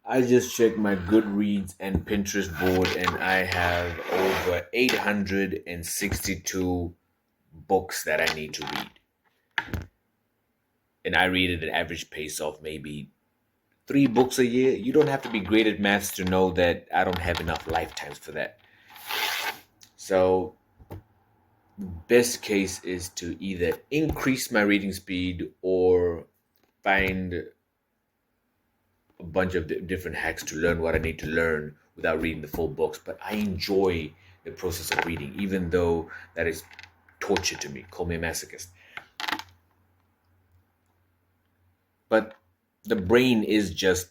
I just checked my Goodreads and Pinterest board, and I have over 862 books that I need to read. And I read at an average pace of maybe 3 books a year. You don't have to be great at maths to know that I don't have enough lifetimes for that. So, best case is to either increase my reading speed or find a bunch of different hacks to learn what I need to learn without reading the full books. But I enjoy the process of reading, even though that is torture to me. Call me a masochist. But the brain is just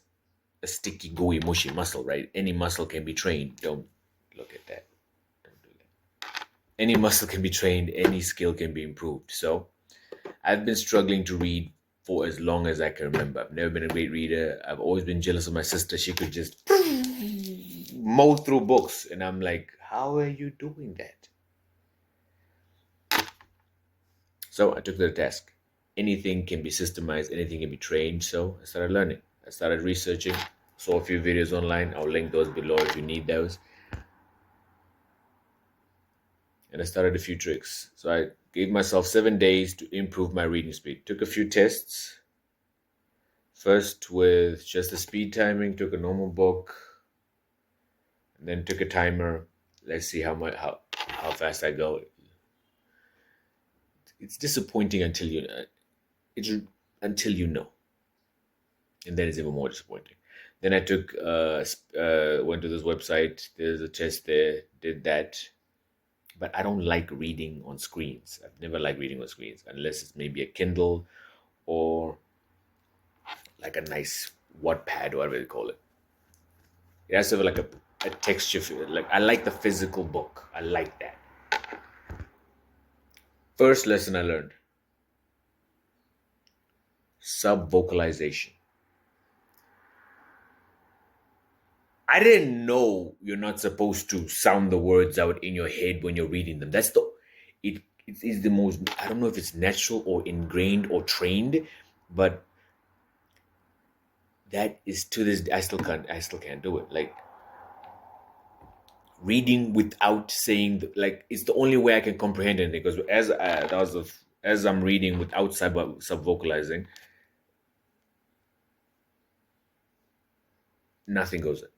a sticky, gooey, mushy muscle, right? Any muscle can be trained. Don't look at that. Don't do that. Any muscle can be trained. Any skill can be improved. So I've been struggling to read for as long as I can remember. I've never been a great reader. I've always been jealous of my sister. She could just mow through books. And I'm like, how are you doing that? So I took the task. Anything can be systemized, anything can be trained. So I started learning. I started researching, saw a few videos online. I'll link those below if you need those. And I started a few tricks. So I gave myself 7 days to improve my reading speed. Took a few tests. First with just the speed timing, took a normal book, and then took a timer. Let's see how fast I go. It's disappointing until you know. And then it's even more disappointing. Then I went to this website. There's a test there. Did that. But I don't like reading on screens. I've never liked reading on screens unless it's maybe a Kindle or like a nice Wattpad or whatever they call it. It has to have like a texture. Like I like the physical book. I like that. First lesson I learned: sub-vocalization. I didn't know you're not supposed to sound the words out in your head when you're reading them. It is the most, I don't know if it's natural or ingrained or trained, but that is to this, I still can't do it. Like reading without saying, like, it's the only way I can comprehend anything. Because as I'm reading without sub-vocalizing, nothing goes in.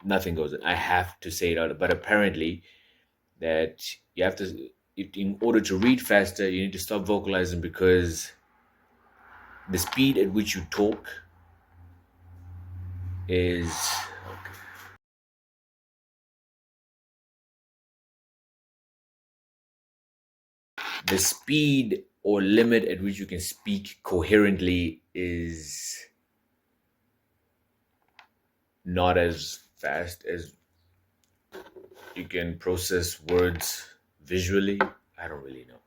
Nothing goes in. I have to say it out. But apparently, that you have to, in order to read faster, you need to stop vocalizing because the speed at which you talk is the speed or limit at which you can speak coherently is not as fast as you can process words visually. I don't really know.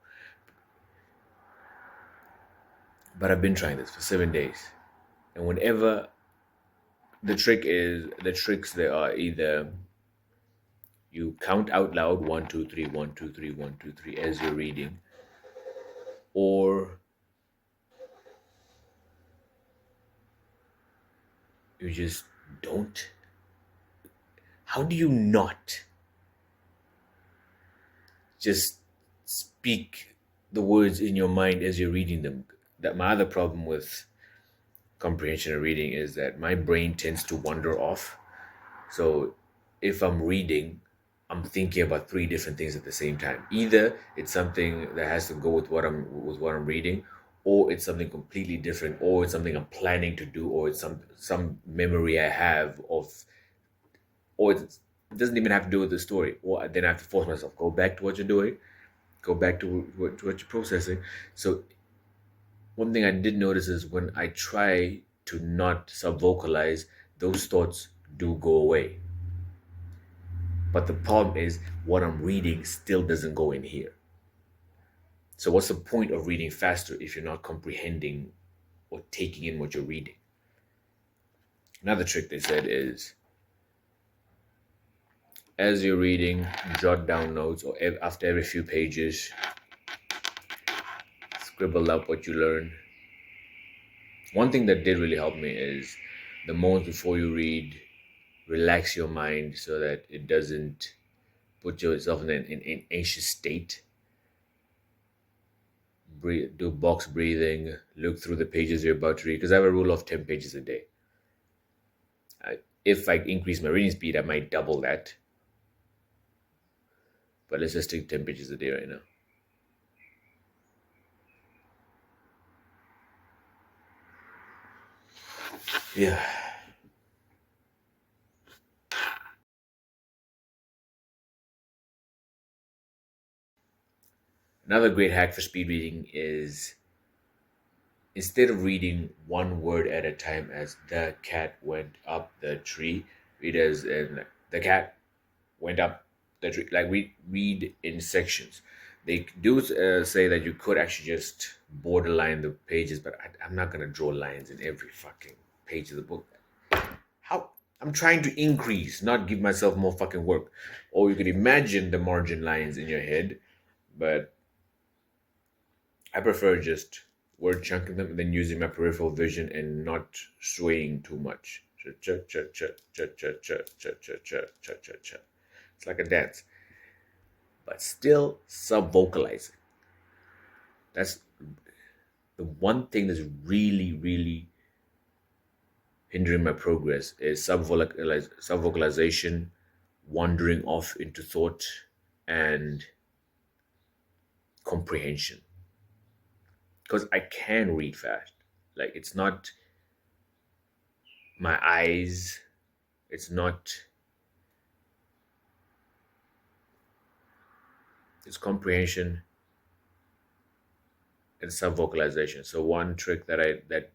But I've been trying this for 7 days. And whenever the tricks there are either you count out loud 1, 2, 3, 1, 2, 3, 1, 2, 3 as you're reading, or you just don't. How do you not just speak the words in your mind as you're reading them? That my other problem with comprehension of reading is that my brain tends to wander off. So if I'm reading, I'm thinking about 3 different things at the same time. Either it's something that has to go with what I'm reading, or it's something completely different, or it's something I'm planning to do, or it's some memory I have of, or it doesn't even have to do with the story. Or then I have to force myself, go back to what you're doing, go back to what you're processing. So one thing I did notice is when I try to not sub-vocalize, those thoughts do go away. But the problem is what I'm reading still doesn't go in here. So what's the point of reading faster if you're not comprehending or taking in what you're reading? Another trick they said is, as you're reading, jot down notes, or after every few pages, scribble out what you learn. One thing that did really help me is the moments before you read, relax your mind so that it doesn't put yourself in an anxious state. Breathe, do box breathing, look through the pages you're about to read. Because I have a rule of 10 pages a day. If I increase my reading speed, I might double that. But let's just take 10 pages a day right now. Yeah. Another great hack for speed reading is, instead of reading one word at a time, as the cat went up the tree, read as in the cat went up the tree. Like, we read in sections. They do say that you could actually just borderline the pages, but I'm not going to draw lines in every fucking page of the book. How? I'm trying to increase, not give myself more fucking work. Or you could imagine the margin lines in your head, but I prefer just word chunking them and then using my peripheral vision and not swaying too much. It's like a dance, but still sub vocalizing. That's the one thing that's really, really hindering my progress, is sub vocalization, wandering off into thought, and comprehension. Because I can read fast. Like, it's not my eyes, it's not, it's comprehension and sub vocalization. So one trick that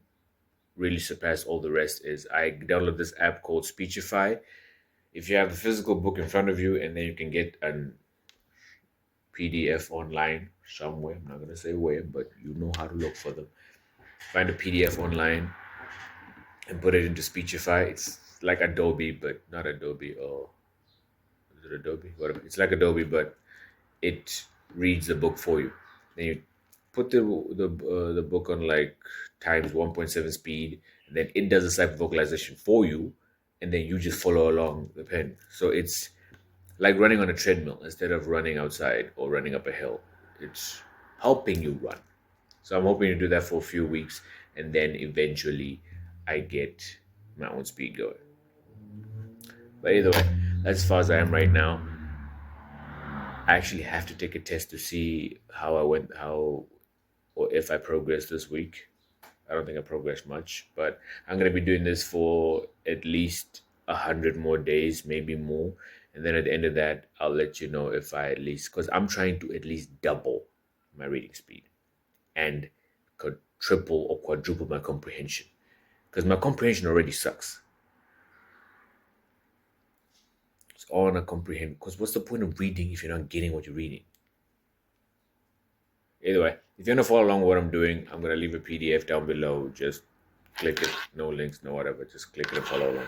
really surpassed all the rest is I download this app called Speechify. If you have the physical book in front of you, and then you can get an PDF online somewhere, I'm not going to say where, but you know how to look for them. Find a PDF online and put it into Speechify. It's like Adobe, but not Adobe. Or is it Adobe? Whatever. It's like Adobe, but it reads the book for you. Then you put the book on like times 1.7 speed, and then it does the type of vocalization for you, and then you just follow along the pen. So it's like running on a treadmill instead of running outside or running up a hill. It's helping you run. So I'm hoping to do that for a few weeks, and then eventually I get my own speed going. But either way, that's as far as I am right now. I actually have to take a test to see how I went, how or if I progressed this week. I don't think I progressed much, but I'm gonna be doing this for at least 100 more days, maybe more. And then at the end of that, I'll let you know if I at least, because I'm trying to at least double my reading speed and could triple or quadruple my comprehension, because my comprehension already sucks. It's all on a comprehend. Because what's the point of reading if you're not getting what you're reading? Either way, if you want to follow along with what I'm doing, I'm going to leave a PDF down below. Just click it. No links, no whatever. Just click it and follow along.